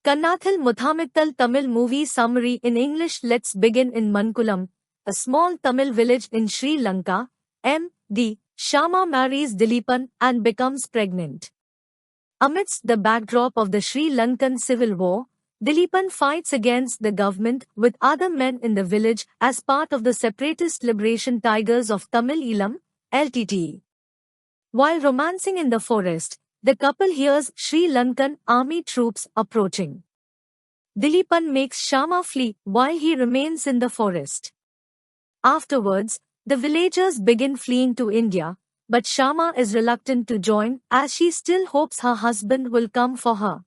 Kannathil Muthamittal Tamil movie summary in English. Let's begin in Mankulam, a small Tamil village in Sri Lanka. M.D. Shyama marries Dileepan and becomes pregnant. Amidst the backdrop of the Sri Lankan civil war, Dileepan fights against the government with other men in the village as part of the separatist liberation Tigers of Tamil Eelam, LTTE. While romancing in the forest, the couple hears Sri Lankan army troops approaching. Dileepan makes Shyama flee while he remains in the forest. Afterwards, the villagers begin fleeing to India, but Shyama is reluctant to join as she still hopes her husband will come for her.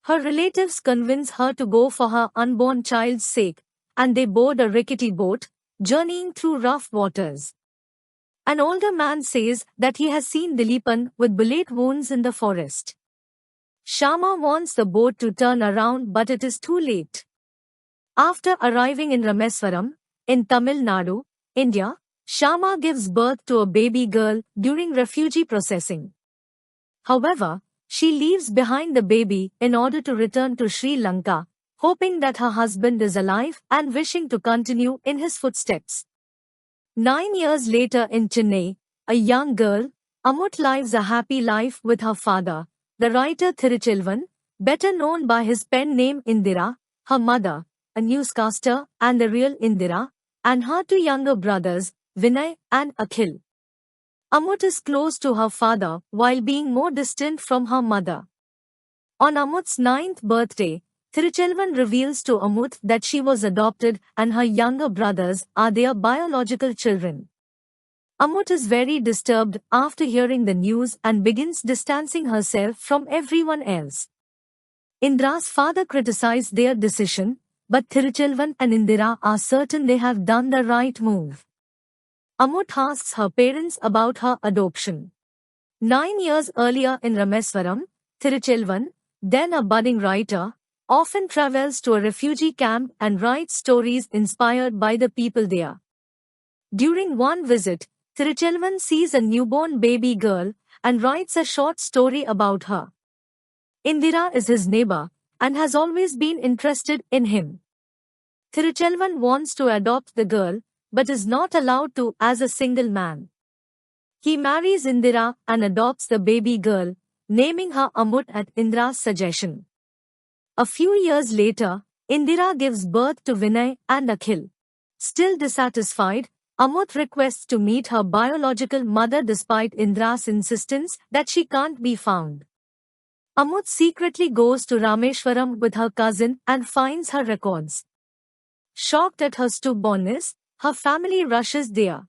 Her relatives convince her to go for her unborn child's sake, and they board a rickety boat, journeying through rough waters. An older man says that he has seen Dileepan with bullet wounds in the forest. Shyama wants the boat to turn around, but it is too late. After arriving in Rameswaram, in Tamil Nadu, India, Shyama gives birth to a baby girl during refugee processing. However, she leaves behind the baby in order to return to Sri Lanka, hoping that her husband is alive and wishing to continue in his footsteps. 9 years later in Chennai, a young girl, Amut, lives a happy life with her father, the writer Thirichelvan, better known by his pen name Indira, her mother, a newscaster and the real Indira, and her two younger brothers, Vinay and Akhil. Amut is close to her father while being more distant from her mother. On Amut's 9th birthday, Thirichelvan reveals to Amut that she was adopted and her younger brothers are their biological children. Amut is very disturbed after hearing the news and begins distancing herself from everyone else. Indira's father criticized their decision, but Thirichelvan and Indira are certain they have done the right move. Amut asks her parents about her adoption. 9 years earlier in Rameswaram, Thirichelvan, then a budding writer, often travels to a refugee camp and writes stories inspired by the people there. During one visit, Thirichelvan sees a newborn baby girl and writes a short story about her. Indira is his neighbor and has always been interested in him. Thirichelvan wants to adopt the girl, but is not allowed to as a single man. He marries Indira and adopts the baby girl, naming her Amut at Indira's suggestion. A few years later, Indira gives birth to Vinay and Akhil. Still dissatisfied, Amut requests to meet her biological mother despite Indira's insistence that she can't be found. Amut secretly goes to Rameshwaram with her cousin and finds her records. Shocked at her stillbornness, her family rushes there.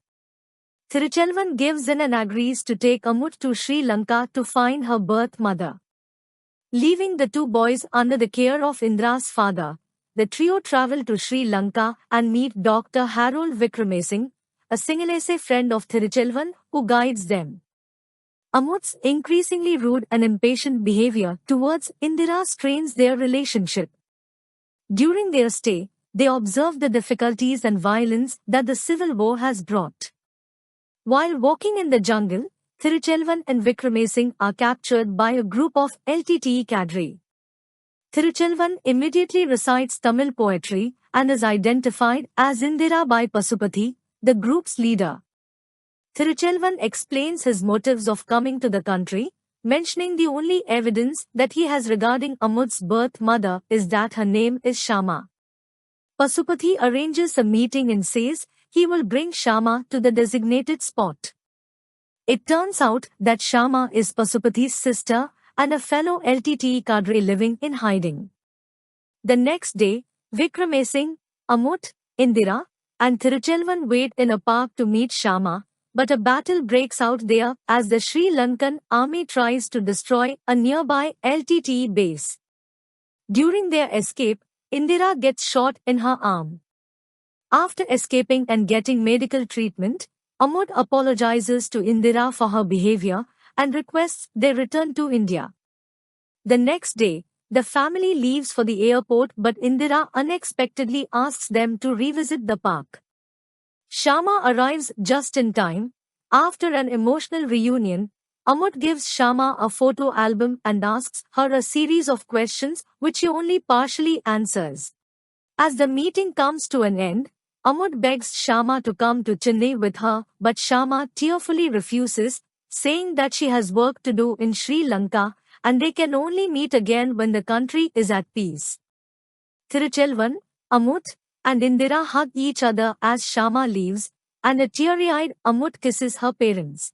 Thirichelvan gives in and agrees to take Amut to Sri Lanka to find her birth mother. Leaving the two boys under the care of Indira's father, the trio travel to Sri Lanka and meet Dr. Harold Vikramasinghe, a Sinhalese friend of Thirichelvan who guides them. Amut's increasingly rude and impatient behavior towards Indira strains their relationship. During their stay, they observe the difficulties and violence that the civil war has brought. While walking in the jungle, Thirichelvan and Vikramasinghe are captured by a group of LTTE cadre. Thirichelvan immediately recites Tamil poetry and is identified as Indira by Pasupathy, the group's leader. Thirichelvan explains his motives of coming to the country, mentioning the only evidence that he has regarding Amut's birth mother is that her name is Shyama. Pasupathy arranges a meeting and says he will bring Shyama to the designated spot. It turns out that Shyama is Pasupathy's sister and a fellow LTTE cadre living in hiding. The next day, Vikramasinghe, Amut, Indira, and Thirichelvan wait in a park to meet Shyama, but a battle breaks out there as the Sri Lankan army tries to destroy a nearby LTTE base. During their escape, Indira gets shot in her arm. After escaping and getting medical treatment, Amut apologizes to Indira for her behavior and requests they return to India. The next day, the family leaves for the airport, but Indira unexpectedly asks them to revisit the park. Shyama arrives just in time. After an emotional reunion, Amut gives Shama a photo album and asks her a series of questions which she only partially answers. As the meeting comes to an end, Amut begs Shama to come to Chennai with her, but Shama tearfully refuses, saying that she has work to do in Sri Lanka and they can only meet again when the country is at peace. Tiruchelvan, Amut, and Indira hug each other as Shama leaves, and a teary-eyed Amut kisses her parents.